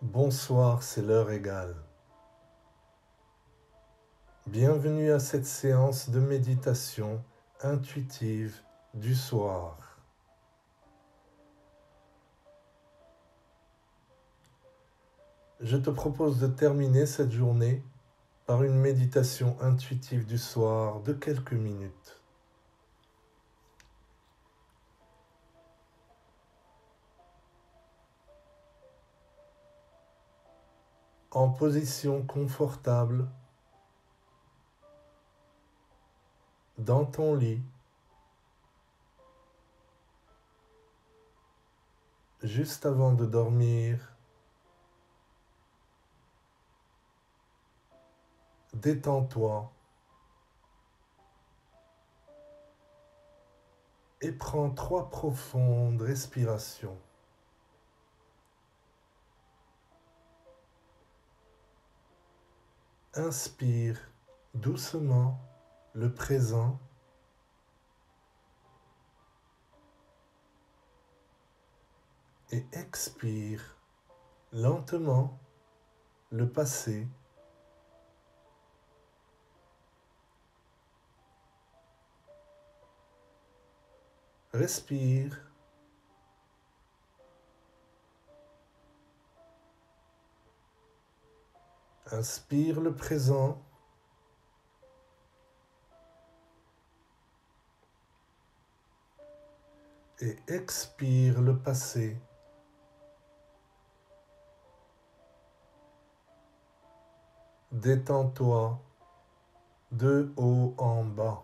Bonsoir, c'est l'heure égale. Bienvenue à cette séance de méditation intuitive du soir. Je te propose de terminer cette journée par une méditation intuitive du soir de quelques minutes. En position confortable, dans ton lit, juste avant de dormir, détends-toi et prends 3 profondes respirations. Inspire doucement le présent et expire lentement le passé. Respire. Inspire le présent. Et expire le passé. Détends-toi de haut en bas.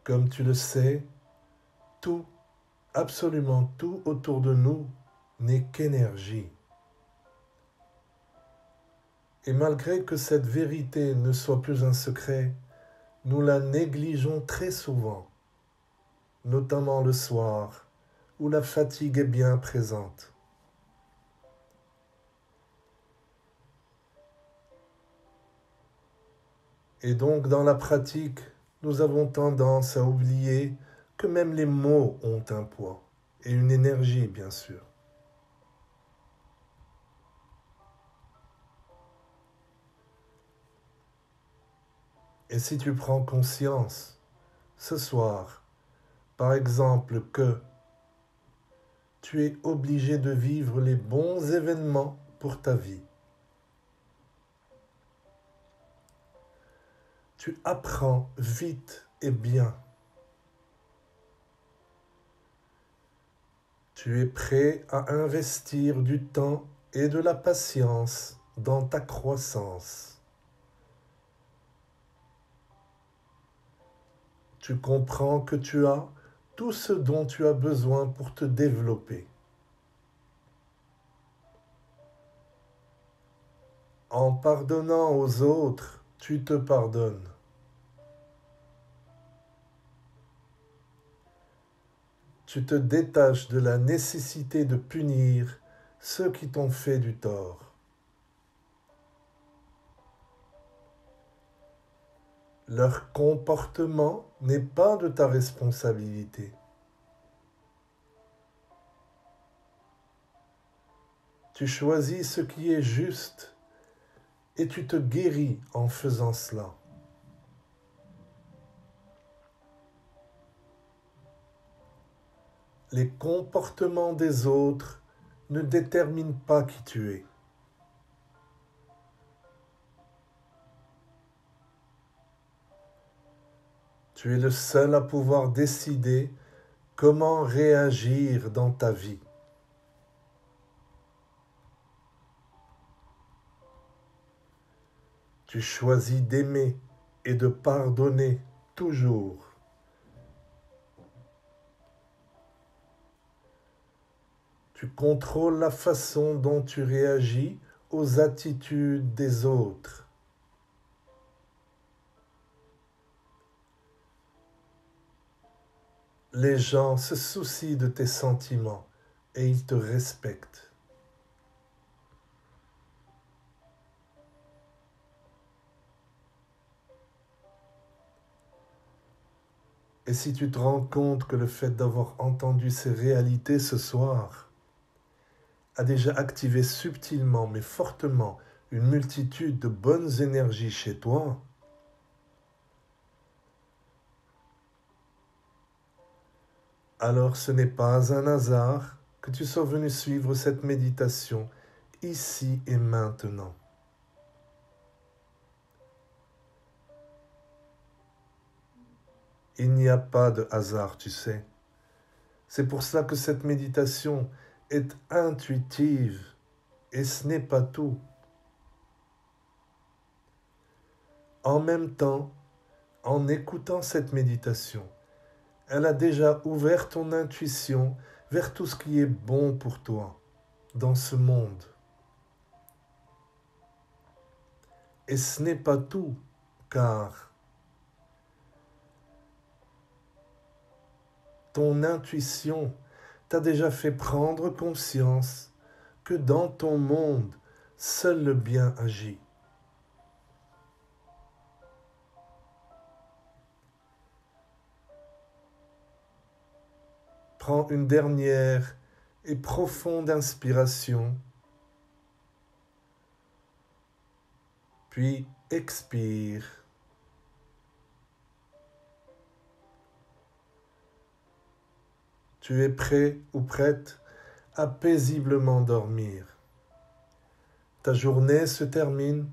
Comme tu le sais, tout, absolument tout autour de nous n'est qu'énergie. Et malgré que cette vérité ne soit plus un secret, nous la négligeons très souvent, notamment le soir, où la fatigue est bien présente. Et donc, dans la pratique, nous avons tendance à oublier que même les mots ont un poids et une énergie, bien sûr. Et si tu prends conscience, ce soir, par exemple, que tu es obligé de vivre les bons événements pour ta vie, tu apprends vite et bien. Tu es prêt à investir du temps et de la patience dans ta croissance. Tu comprends que tu as tout ce dont tu as besoin pour te développer. En pardonnant aux autres, tu te pardonnes. Tu te détaches de la nécessité de punir ceux qui t'ont fait du tort. Leur comportement n'est pas de ta responsabilité. Tu choisis ce qui est juste et tu te guéris en faisant cela. Les comportements des autres ne déterminent pas qui tu es. Tu es le seul à pouvoir décider comment réagir dans ta vie. Tu choisis d'aimer et de pardonner toujours. Tu contrôles la façon dont tu réagis aux attitudes des autres. Les gens se soucient de tes sentiments et ils te respectent. Et si tu te rends compte que le fait d'avoir entendu ces réalités ce soir a déjà activé subtilement mais fortement une multitude de bonnes énergies chez toi, alors ce n'est pas un hasard que tu sois venu suivre cette méditation ici et maintenant. Il n'y a pas de hasard, tu sais. C'est pour cela que cette méditation est intuitive et ce n'est pas tout. En même temps, en écoutant cette méditation, elle a déjà ouvert ton intuition vers tout ce qui est bon pour toi dans ce monde. Et ce n'est pas tout, car ton intuition t'a déjà fait prendre conscience que dans ton monde, seul le bien agit. Prends une dernière et profonde inspiration, puis expire. Tu es prêt ou prête à paisiblement dormir. Ta journée se termine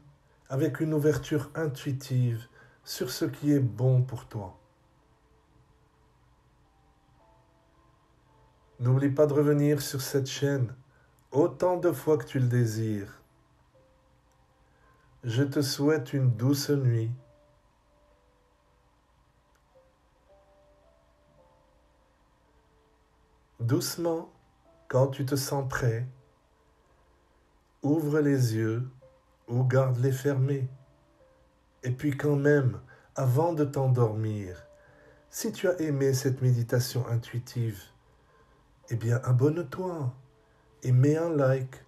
avec une ouverture intuitive sur ce qui est bon pour toi. N'oublie pas de revenir sur cette chaîne autant de fois que tu le désires. Je te souhaite une douce nuit. Doucement, quand tu te sens prêt, ouvre les yeux ou garde-les fermés. Et puis quand même, avant de t'endormir, si tu as aimé cette méditation intuitive, eh bien abonne-toi et mets un like.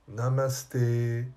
Namasté.